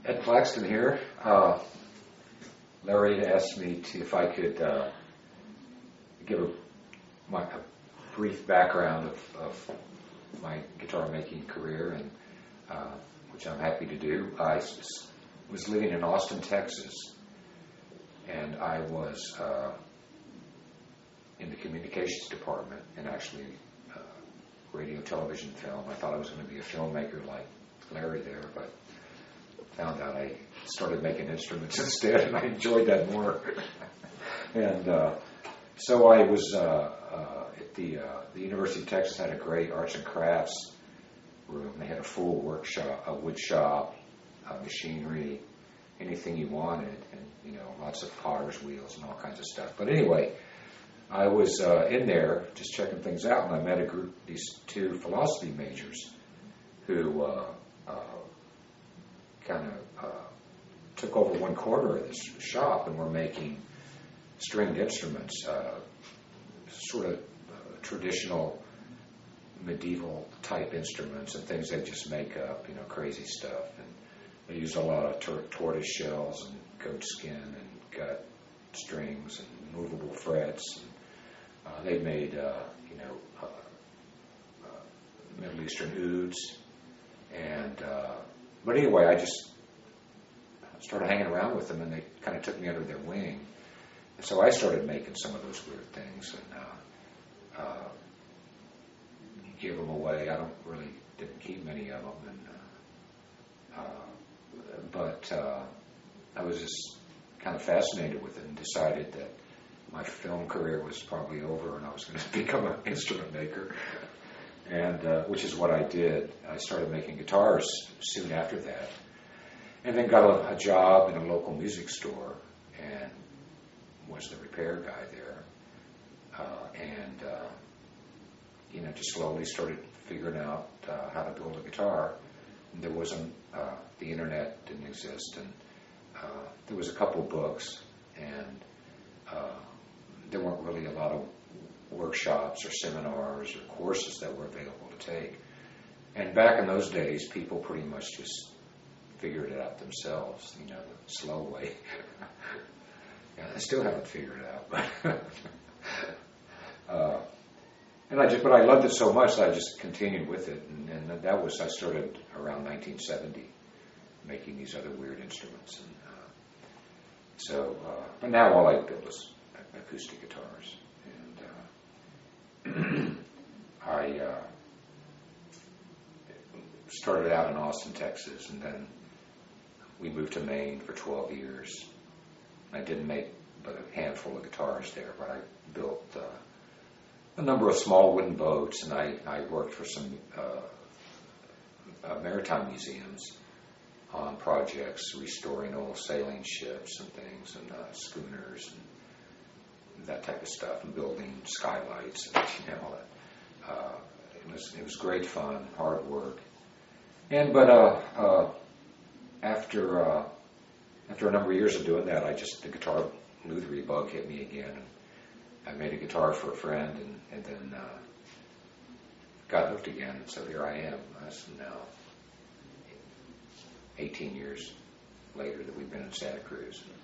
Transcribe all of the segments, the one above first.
At Claxton here, Larry asked me if I could give a brief background of my guitar making career, and which I'm happy to do. I was living in Austin, Texas, and I was in the communications department, and actually radio, television, film. I thought I was going to be a filmmaker like Larry there, but found out I started making instruments instead, and I enjoyed that more. And so I was at the University of Texas had a great arts and crafts room. They had a full workshop, a wood shop, machinery, anything you wanted, and lots of potter's wheels and all kinds of stuff. But anyway, I was in there just checking things out, and I met a group, these two philosophy majors, who kind of took over one corner of this shop and were making stringed instruments, sort of traditional medieval type instruments and things they just make up, crazy stuff. And they used a lot of tortoise shells and goat skin and gut strings and movable frets. And, they made, Middle Eastern ouds. And but anyway, I just started hanging around with them, and they kind of took me under their wing. And so I started making some of those weird things and give them away. I didn't keep many of them, but I was just kind of fascinated with it and decided that my film career was probably over and I was going to become an instrument maker, and which is what I did. I started making guitars soon after that, and then got a job in a local music store and was the repair guy there, and just slowly started figuring out how to build a guitar. And there wasn't, the internet didn't exist, and there was a couple books, and there weren't really a lot of workshops or seminars or courses that were available to take. And back in those days, people pretty much just figured it out themselves, the slow way. Yeah, I still haven't figured it out, but I loved it so much that I just continued with it, and I started around 1970 making these other weird instruments, and but now all I build is acoustic guitars, and I started out in Austin, Texas, and then we moved to Maine for 12 years. I didn't make but a handful of guitars there, but I built a number of small wooden boats, and I worked for some maritime museums on projects restoring old sailing ships and things, and schooners and that type of stuff, and building skylights and all that. It was great fun, hard work, but after a number of years of doing that, the guitar lutherie bug hit me again, and I made a guitar for a friend, and then got hooked again. And so here I am. That's now 18 years later that we've been in Santa Cruz. And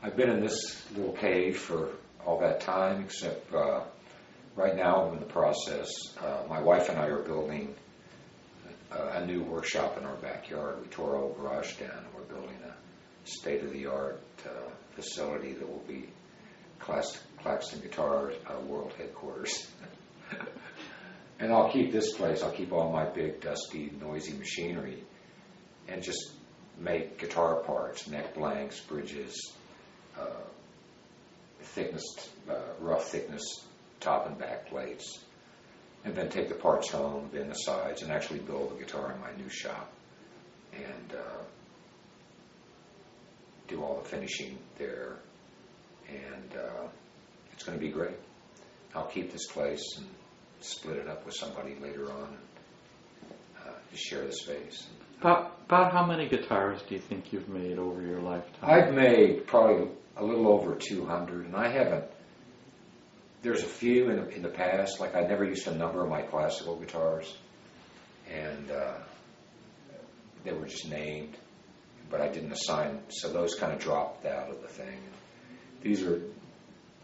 I've been in this little cave for all that time, except right now I'm in the process. My wife and I are building a new workshop in our backyard. We tore our old garage down, and we're building a state-of-the-art facility that will be Claxton Guitar World Headquarters. And I'll keep all my big, dusty, noisy machinery, and just make guitar parts, neck blanks, bridges, rough thickness top and back plates, and then take the parts home, bend the sides, and actually build the guitar in my new shop, and do all the finishing there, and it's going to be great. I'll keep this place and split it up with somebody later on, and just share the space. About how many guitars do you think you've made over your lifetime? I've made probably a little over 200, and I haven't. There's a few in the past, like I never used to number my classical guitars, and they were just named. but I didn't assign, so those kind of dropped out of the thing. These are,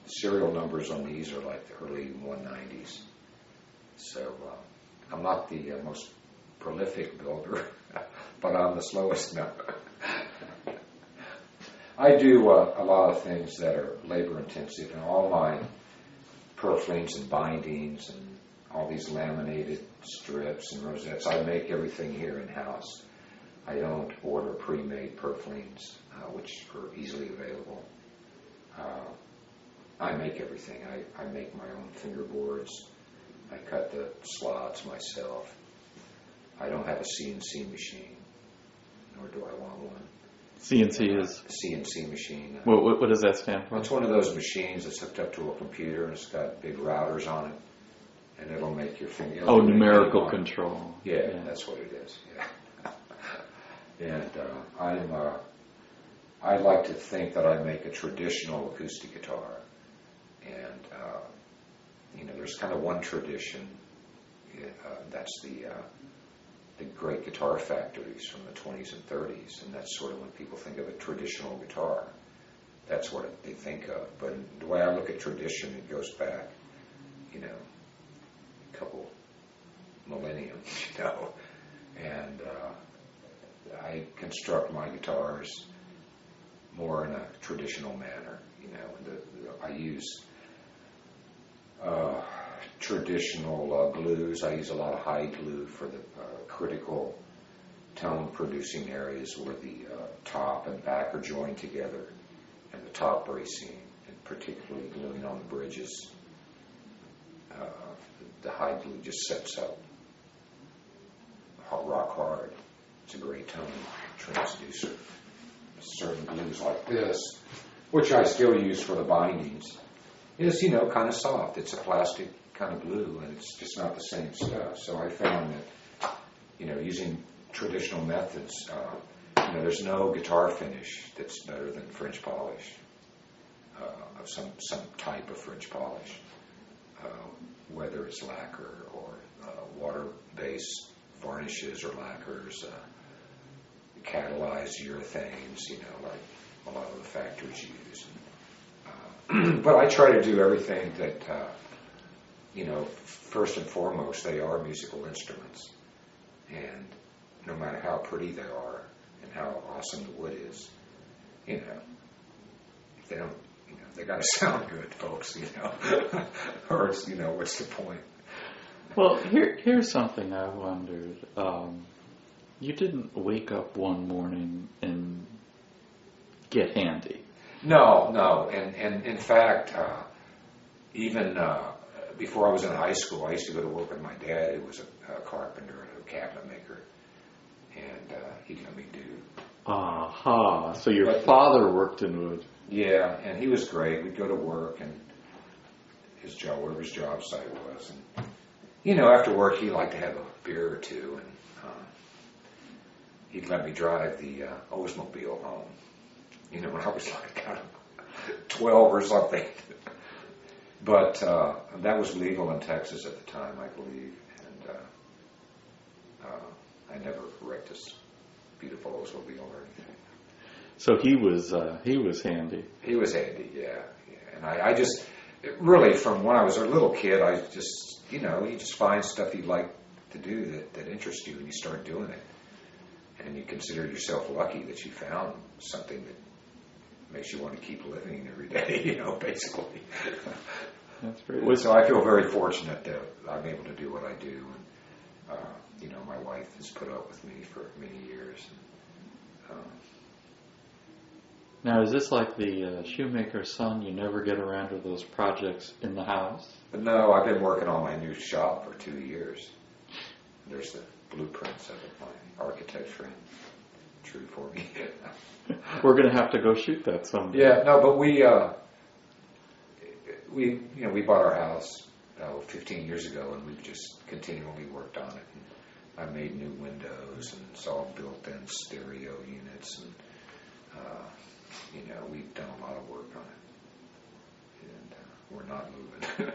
serial numbers on these are like the early 190s. So I'm not the most prolific builder, but I'm the slowest now. I do a lot of things that are labor intensive, and all my purflings and bindings and all these laminated strips and rosettes, I make everything here in-house. I don't order pre-made purflings, which are easily available. I make everything. I make my own fingerboards. I cut the slots myself. I don't have a CNC machine, nor do I want one. CNC is? CNC machine. What does that stand for? It's one of those machines that's hooked up to a computer, and it's got big routers on it, and it'll make your finger... Oh, numerical control. Yeah, that's what it is. Yeah. And I like to think that I make a traditional acoustic guitar. And, there's kind of one tradition, that's the great guitar factories from the 20s and 30s, and that's sort of when people think of a traditional guitar. That's what they think of. But the way I look at tradition, it goes back, a couple millennium, and I construct my guitars more in a traditional manner. I use traditional glues. I use a lot of high glue for the critical tone producing areas where the top and back are joined together, and the top bracing, and particularly gluing on the bridges. The high glue just sets up rock hard. It's a great tone transducer. Certain glues like this, which I still use for the bindings, is, kind of soft. It's a plastic kind of glue, and it's just not the same stuff. So I found that, using traditional methods, there's no guitar finish that's better than French polish, of some type of French polish, whether it's lacquer or water-based varnishes or lacquers, catalyzed urethanes, like a lot of the factories use. But I try to do everything that, first and foremost, they are musical instruments. And no matter how pretty they are and how awesome the wood is, if they don't, they got to sound good, folks, or it's, what's the point? Well, here's something I wondered. You didn't wake up one morning and get handy. No. And in fact, even before I was in high school, I used to go to work with my dad, who was a carpenter and a cabinet maker. And he'd let me do. Aha. So your father worked in wood. Yeah, and he was great. We'd go to work, and his job, wherever his job site was. And, after work, he liked to have a beer or two, and he'd let me drive the Oldsmobile home. When I was like 12 or something. But that was legal in Texas at the time, I believe. And I never wrecked this beautiful Oldsmobile or anything. So he was handy. He was handy, yeah. And I just, really, from when I was a little kid, I just, you just find stuff you like to do that interests you, and you start doing it. And you consider yourself lucky that you found something that makes you want to keep living every day, basically. That's great. So I feel very fortunate that I'm able to do what I do. And, my wife has put up with me for many years. Now, is this like the shoemaker's son? You never get around to those projects in the house? But no, I've been working on my new shop for 2 years. There's the blueprints of it. My architect friend drew for me. We're going to have to go shoot that someday. Yeah, no, but we bought our house 15 years ago, and we've just continually worked on it. And I made new windows, and it's all built-in stereo units, and we've done a lot of work on it, and we're not moving.